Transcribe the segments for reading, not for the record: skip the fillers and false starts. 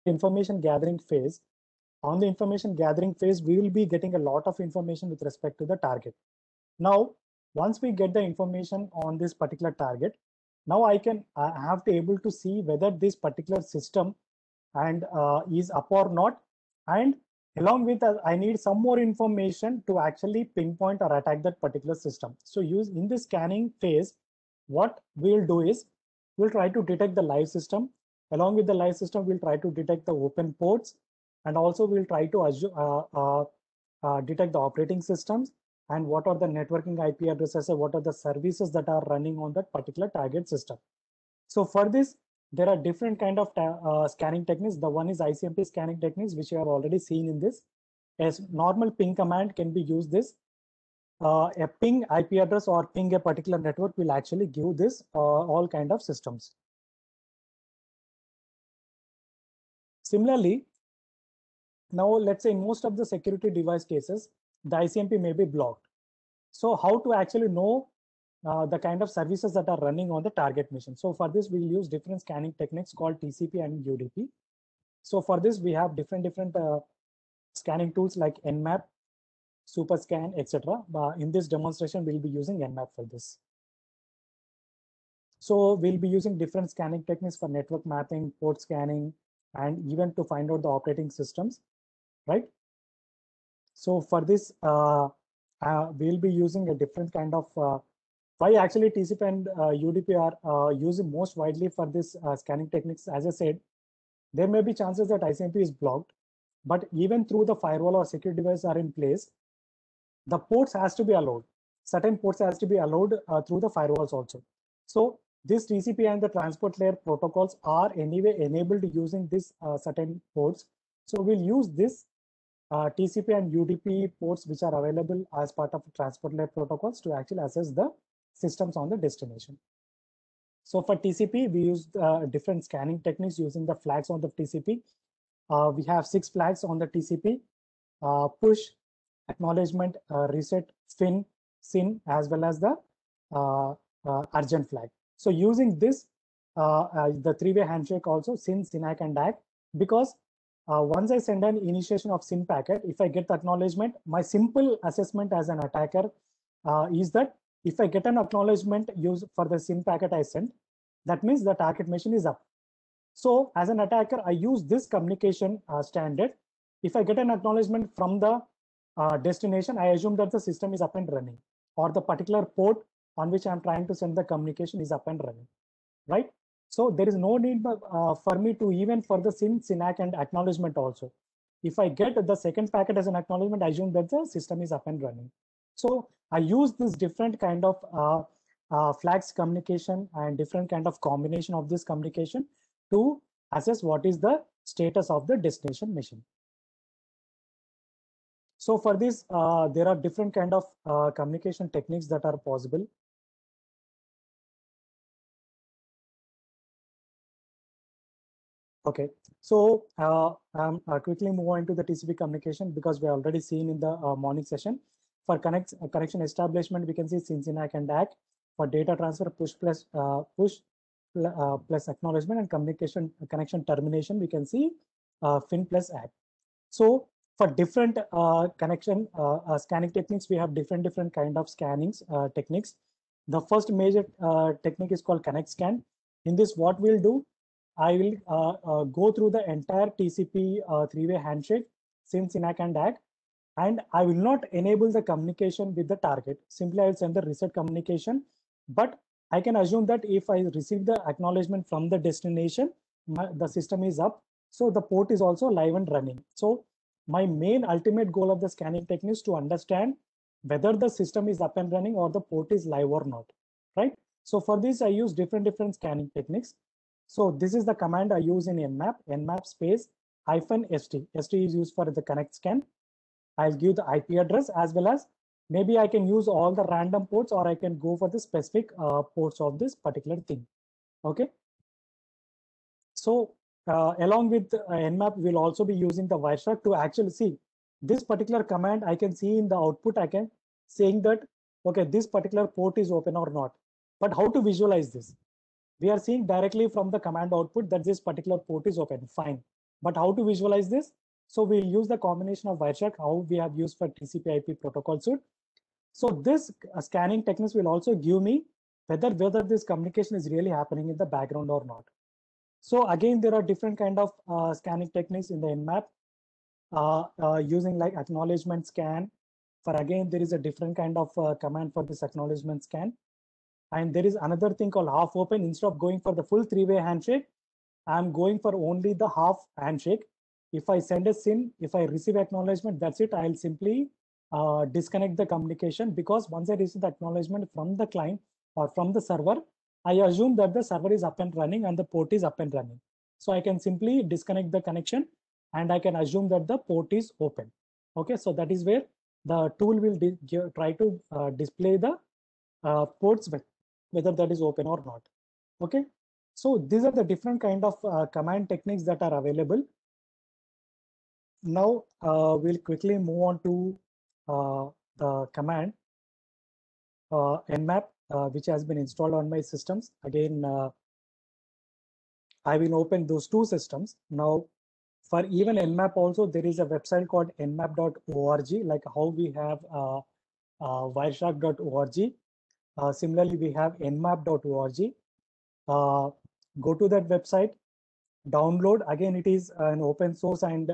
information gathering phase. On the information gathering phase, we will be getting a lot of information with respect to the target. Now, once we get the information on this particular target, now I have to able to see whether this particular system and is up or not, and along with that, I need some more information to actually pinpoint or attack that particular system. So in this scanning phase, what we'll do is we'll try to detect the live system. Along with the live system, we'll try to detect the open ports, and also we'll try to detect the operating systems and what are the networking IP addresses and what are the services that are running on that particular target system. So for this, there are different kind of scanning techniques. The one is ICMP scanning techniques, which you have already seen in this. As normal ping command can be used this. A ping IP address or ping a particular network will actually give this all kind of systems. Similarly, now let's say in most of the security device cases, the ICMP may be blocked. So how to actually know the kind of services that are running on the target machine? So for this, we'll use different scanning techniques called TCP and UDP. So for this, we have different scanning tools like Nmap, Superscan, etc. In this demonstration, we'll be using Nmap for this. So we'll be using different scanning techniques for network mapping, port scanning, and even to find out the operating systems, right? So for this, we'll be using a different kind of why actually TCP and UDP are used most widely for this scanning techniques. As I said, there may be chances that ICMP is blocked, but even through the firewall or security device are in place, the ports has to be allowed. Certain ports has to be allowed through the firewalls also. So this TCP and the transport layer protocols are anyway enabled using this certain ports. So we'll use this TCP and UDP ports which are available as part of transport layer protocols to actually assess the systems on the destination. So for TCP, we use different scanning techniques using the flags on the TCP. We have 6 flags on the TCP: push, acknowledgement, reset, fin, SYN, as well as the urgent flag. So using this, the 3-way handshake also, SYN, SYNACK, and DAC, because once I send an initiation of SYN packet, if I get the acknowledgement, my simple assessment as an attacker is that if I get an acknowledgement used for the SYN packet I sent, that means the target machine is up. So as an attacker, I use this communication standard. If I get an acknowledgement from the destination, I assume that the system is up and running, or the particular port on which I'm trying to send the communication is up and running, right? So there is no need for me to even further SYN, SYNACK, and acknowledgement also. If I get the second packet as an acknowledgement, I assume that the system is up and running. So I use this different kind of flags communication and different kind of combination of this communication to assess what is the status of the destination machine. So for this, there are different kind of communication techniques that are possible. Okay, so I'll quickly move on to the TCP communication because we already seen in the morning session. For connection establishment, we can see SYN, SYNACK, and DAC. For data transfer, push plus acknowledgement, and connection termination, we can see FIN plus ACK. So for different connection scanning techniques, we have different kind of scannings techniques. The first major technique is called connect scan. In this, what we'll do, I will go through the entire TCP 3-way handshake, SYN, SYNACK, and DAC, and I will not enable the communication with the target. Simply, I will send the reset communication, but I can assume that if I receive the acknowledgement from the destination, the system is up, so the port is also live and running. So my main ultimate goal of the scanning technique is to understand whether the system is up and running or the port is live or not, right? So for this, I use different scanning techniques. So this is the command I use in Nmap space -st. st is used for the connect scan. I'll give the IP address as well as maybe I can use all the random ports, or I can go for the specific ports of this particular thing. Okay. So along with Nmap, we'll also be using the Wireshark to actually see this particular command. I can see in the output, I can saying that, okay, this particular port is open or not. But how to visualize this? We are seeing directly from the command output that this particular port is open. Fine. But how to visualize this? So we'll use the combination of Wireshark, how we have used for TCP/IP protocol suite. So this scanning techniques will also give me whether this communication is really happening in the background or not. So again, there are different kind of scanning techniques in the Nmap using like acknowledgement scan. For again, there is a different kind of command for this acknowledgement scan. And there is another thing called half open. Instead of going for the full three-way handshake, I'm going for only the half handshake. If I send a SYN, if I receive acknowledgement, that's it. I'll simply disconnect the communication, because once I receive the acknowledgement from the client or from the server, I assume that the server is up and running and the port is up and running. So I can simply disconnect the connection and I can assume that the port is open. Okay, so that is where the tool will try to display the ports, whether that is open or not. Okay, so these are the different kind of command techniques that are available. Now we'll quickly move on to the command Nmap, which has been installed on my systems. Again, I will open those two systems. Now, for even Nmap also, there is a website called nmap.org, like how we have wireshark.org. Similarly, we have nmap.org. Go to that website, download. Again, it is an open source and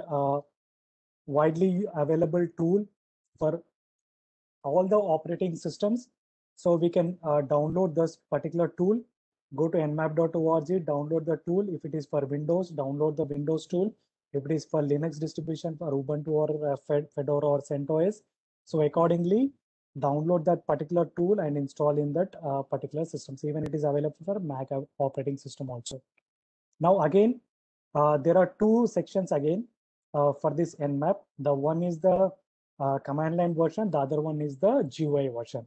widely available tool for all the operating systems. So we can download this particular tool. Go to nmap.org, download the tool. If it is for Windows, download the Windows tool. If it is for Linux distribution, for Ubuntu or Fedora or CentOS, so accordingly, download that particular tool and install in that particular systems. Even it is available for Mac operating system also. Now again, there are two sections again for this Nmap. The one is the command line version, the other one is the GUI version.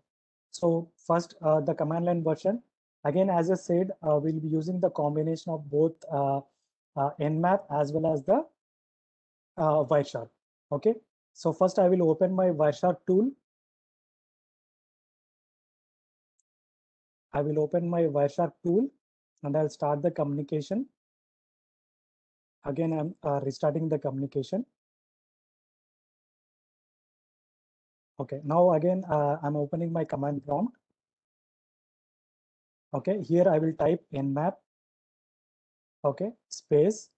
So first, the command line version. Again, as I said, we'll be using the combination of both Nmap as well as the Wireshark. Okay, so first I will open my Wireshark tool. I will open my Wireshark tool and I'll start the communication. Again, I'm restarting the communication. Okay, now again, I'm opening my command prompt. Okay, here I will type nmap, okay, space,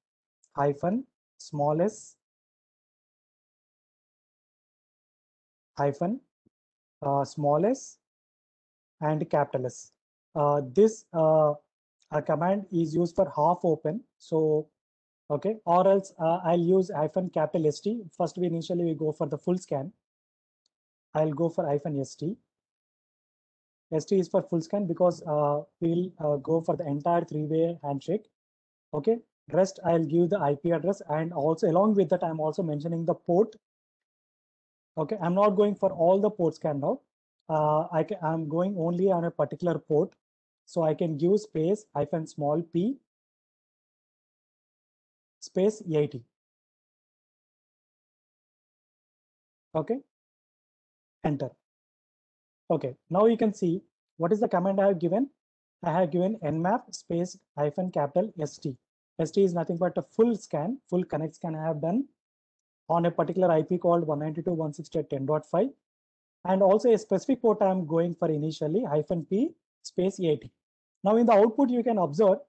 hyphen, small s, hyphen, small s, and capital S. This command is used for half open. So, okay, or else I'll use hyphen capital ST. First, we initially go for the full scan. I'll go for hyphen ST. ST is for full scan because we'll go for the entire three-way handshake. Okay, rest I'll give the IP address, and also along with that I'm also mentioning the port. Okay, I'm not going for all the port scan now. I'm going only on a particular port, so I can give space hyphen small p space 80. Okay, enter. Okay, now you can see what is the command I have given. I have given nmap space hyphen capital ST. ST is nothing but a full scan, full connect scan I have done on a particular IP called 192.168.10.5, and also a specific port I am going for initially hyphen p space 80. Now in the output you can observe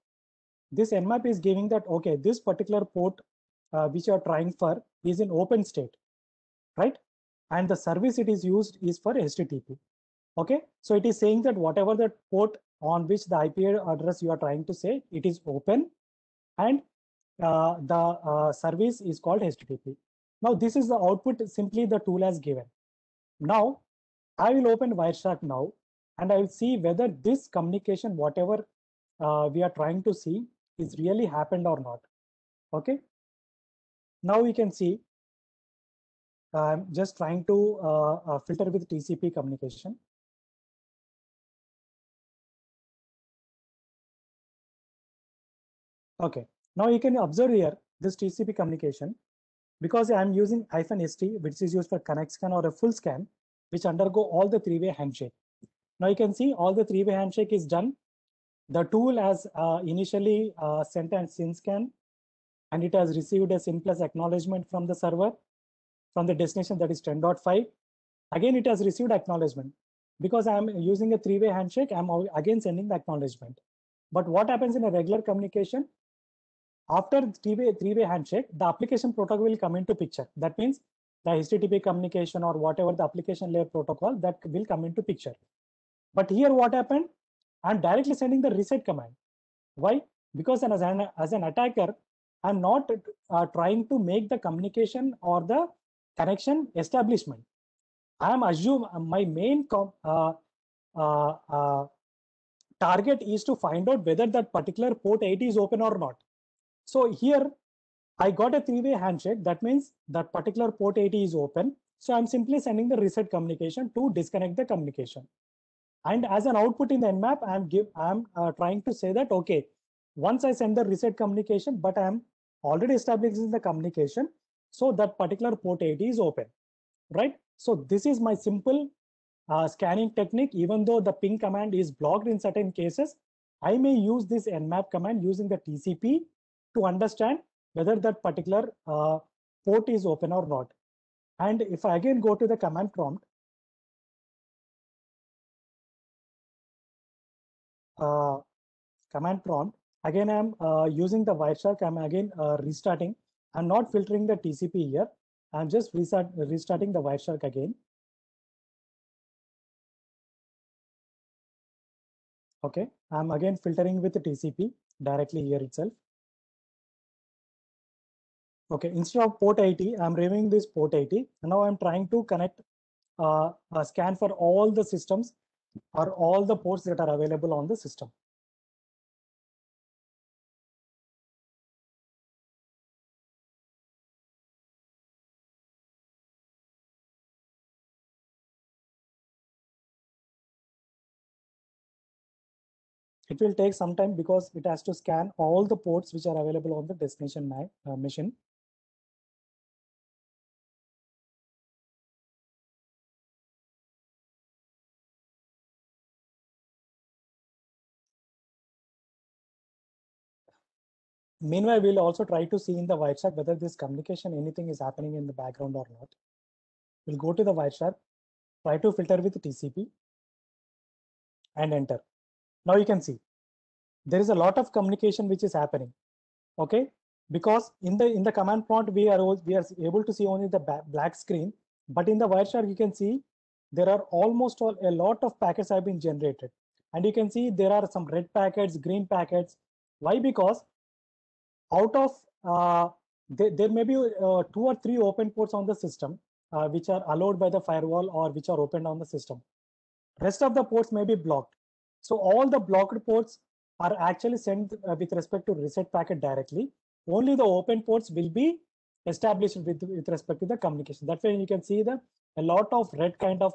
this nmap is giving that, okay, this particular port which you are trying for is in open state, right? And the service it is used is for HTTP. Okay, so it is saying that whatever the port on which the IP address you are trying to say, it is open, and the service is called HTTP. Now this is the output simply the tool has given. Now I will open Wireshark now, and I will see whether this communication, whatever we are trying to see, is really happened or not. Okay, now we can see I'm just trying to filter with TCP communication. Okay, now you can observe here this TCP communication, because I'm using hyphen ST, which is used for connect scan or a full scan, which undergo all the three-way handshake. Now you can see all the three-way handshake is done. The tool has initially sent an SYN scan, and it has received a SYN plus acknowledgement from the server, from the destination, that is 10.5. Again, it has received acknowledgement. Because I'm using a three-way handshake, I'm again sending the acknowledgement. But what happens in a regular communication? After three-way handshake, the application protocol will come into picture. That means the HTTP communication or whatever the application layer protocol, that will come into picture. But here what happened? I'm directly sending the reset command. Why? Because as an attacker, I'm not trying to make the communication or the connection establishment. I am assume my main target is to find out whether that particular port 80 is open or not. So here I got a three-way handshake. That means that particular port 80 is open. So I'm simply sending the reset communication to disconnect the communication. And as an output in the Nmap, I'm trying to say that, okay, once I send the reset communication, but I'm already establishing the communication, so that particular port 80 is open, right? So this is my simple scanning technique. Even though the ping command is blocked in certain cases, I may use this Nmap command using the TCP to understand whether that particular port is open or not. And if I again go to the command prompt, again I'm using the Wireshark. I'm again restarting. I'm not filtering the TCP here. I'm just restarting the Wireshark again. Okay, I'm again filtering with the TCP directly here itself. Okay, instead of port 80, I'm removing this port 80. And now I'm trying to connect a scan for all the systems or all the ports that are available on the system. It will take some time because it has to scan all the ports which are available on the destination machine. Meanwhile, we'll also try to see in the Wireshark whether this communication, anything is happening in the background or not. We'll go to the Wireshark, try to filter with TCP and enter. Now you can see there is a lot of communication which is happening. Okay, because in the command prompt we are able to see only the black screen, but in the Wireshark you can see there are almost a lot of packets have been generated, and you can see there are some red packets, green packets. Why? Because out of there may be 2 or 3 open ports on the system which are allowed by the firewall or which are opened on the system. Rest of the ports may be blocked. So all the blocked ports are actually sent with respect to reset packet directly. Only the open ports will be established with respect to the communication. That way you can see a lot of red kind of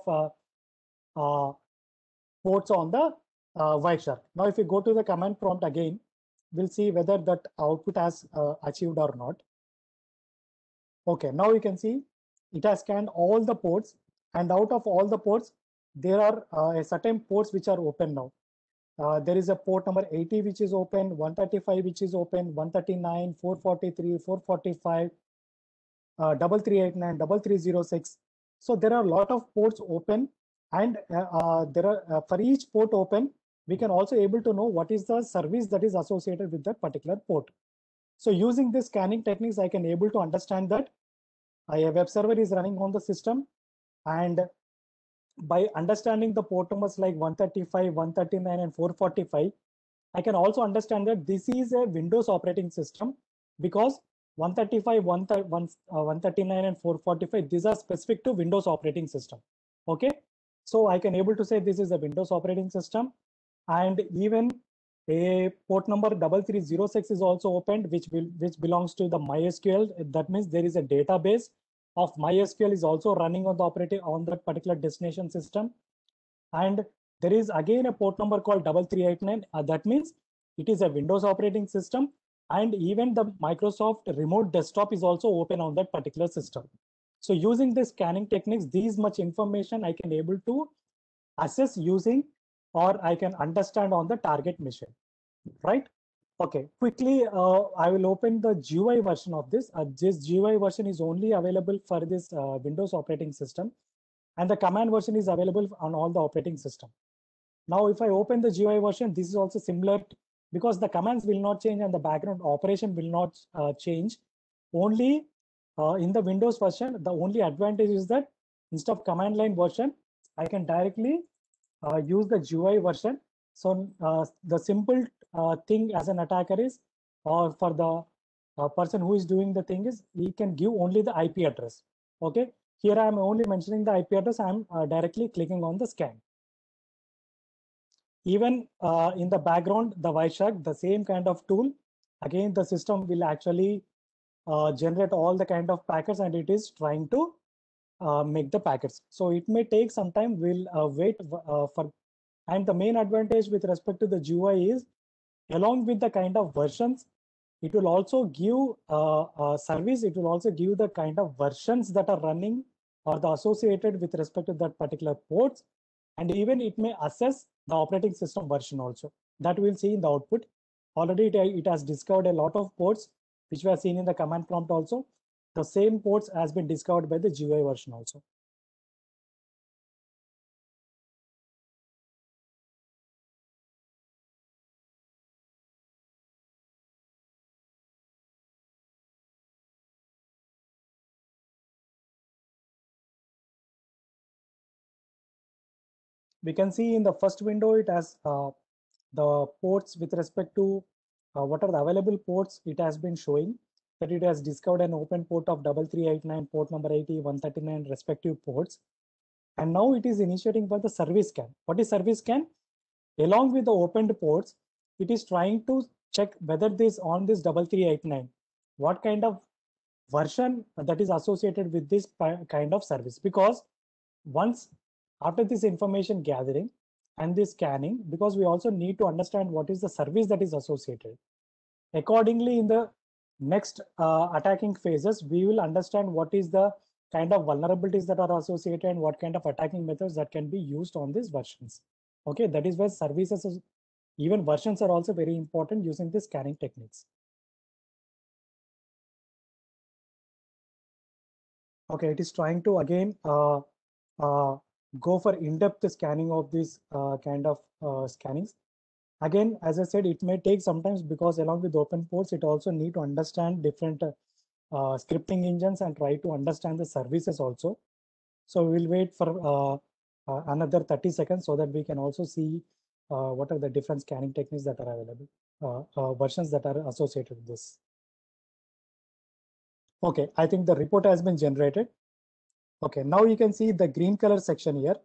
ports on the Wireshark. Now if you go to the command prompt again, we'll see whether that output has achieved or not. Okay, now you can see it has scanned all the ports, and out of all the ports, there are a certain ports which are open now. There is a port number 80 which is open, 135 which is open, 139, 443, 445, 3389, 3306. So there are a lot of ports open, and there are for each port open, we can also able to know what is the service that is associated with that particular port. So using this scanning techniques, I can able to understand that a web server is running on the system, and by understanding the port numbers like 135, 139, and 445, I can also understand that this is a Windows operating system, because 135, 139, and 445, these are specific to Windows operating system. Okay, so I can able to say this is a Windows operating system, and even a port number 3306 is also opened, which belongs to the MySQL. That means there is a database of MySQL is also running on that particular destination system. And there is again a port number called 3389. That means it is a Windows operating system, and even the Microsoft Remote Desktop is also open on that particular system. So using the scanning techniques, these much information I can able to assess using, or I can understand on the target machine, right? Okay, quickly, I will open the GUI version of this. This GUI version is only available for this Windows operating system, and the command version is available on all the operating system. Now, if I open the GUI version, this is also similar because the commands will not change and the background operation will not change. Only in the Windows version, the only advantage is that instead of command line version, I can directly use the GUI version. So the simple thing as an attacker is, or for the person who is doing the thing is, he can give only the IP address. Okay, here I am only mentioning the IP address. I am directly clicking on the scan. Even in the background, the Wireshark, the same kind of tool, again, the system will actually generate all the kind of packets and it is trying to make the packets. So it may take some time, we'll wait for, and the main advantage with respect to the GUI is, along with the kind of versions, it will also give service, it will also give the kind of versions that are running or the associated with respect to that particular ports. And even it may assess the operating system version also. That we'll see in the output. Already it has discovered a lot of ports, which were seen in the command prompt also. The same ports has been discovered by the GUI version also. We can see in the first window, it has the ports with respect to what are the available ports. It has been showing that it has discovered an open port of 3389, port number 80, 139 respective ports. And now it is initiating for the service scan. What is service scan? Along with the opened ports, it is trying to check whether this on this 3389, what kind of version that is associated with this kind of service. Because once after this information gathering and this scanning, because we also need to understand what is the service that is associated. Accordingly, in the next attacking phases, we will understand what is the kind of vulnerabilities that are associated and what kind of attacking methods that can be used on these versions. Okay, that is where services, even versions are also very important using the scanning techniques. Okay, it is trying to again go for in-depth scanning of this kind of scannings. Again, as I said, it may take sometimes because along with open ports, it also need to understand different scripting engines and try to understand the services also. So we'll wait for another 30 seconds so that we can also see what are the different scanning techniques that are available, versions that are associated with this. Okay, I think the report has been generated. Okay, now you can see the green color section here.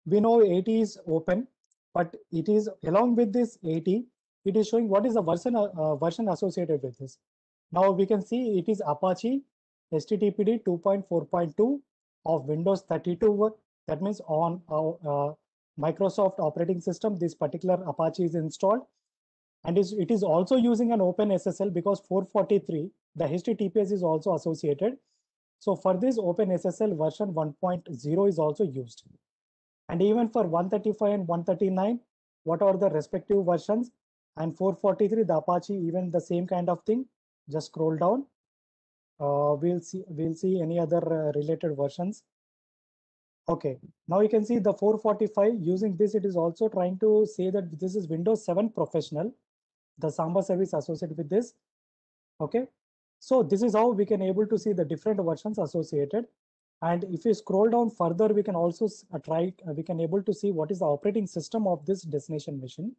We know 80 is open, but it is along with this 80, it is showing what is the version associated with this. Now we can see it is Apache HTTPD 2.4.2 of Windows 32. That means on Microsoft operating system, this particular Apache is installed. And it is also using an OpenSSL because 443, the HTTPS is also associated. So for this OpenSSL version 1.0 is also used. And even for 135 and 139, what are the respective versions? And 443, the Apache, even the same kind of thing. Just scroll down. We'll see any other related versions. Okay, now you can see the 445 using this. It is also trying to say that this is Windows 7 Professional, the Samba service associated with this. Okay, so this is how we can able to see the different versions associated. And if you scroll down further, we can also we can able to see what is the operating system of this destination machine.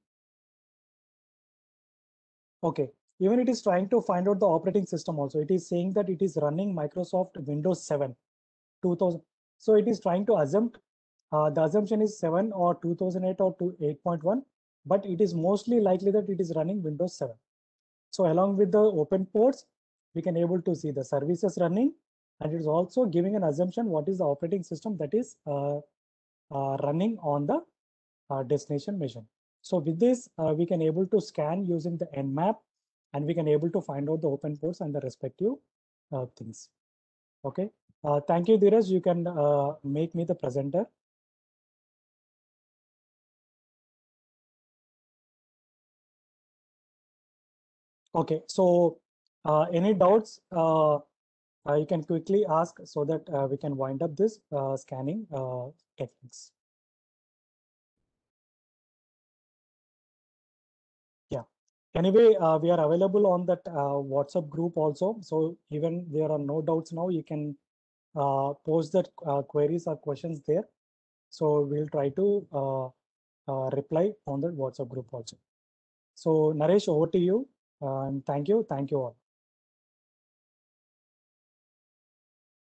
Okay, even it is trying to find out the operating system also. It is saying that it is running Microsoft Windows 7 2000. So it is trying to assume the assumption is 7 or 2008 or 8.1, but it is mostly likely that it is running Windows 7. So along with the open ports, we can able to see the services running, and it is also giving an assumption what is the operating system that is running on the destination machine. So with this, we can able to scan using the Nmap, and we can able to find out the open ports and the respective things. Okay. Thank you, Dheeraj. You can make me the presenter. Okay, so any doubts you can quickly ask so that we can wind up this scanning techniques. Yeah. Anyway, we are available on that WhatsApp group also. So even there are no doubts now, you can post that queries or questions there. So we'll try to reply on the WhatsApp group also. So Naresh, over to you. And thank you all.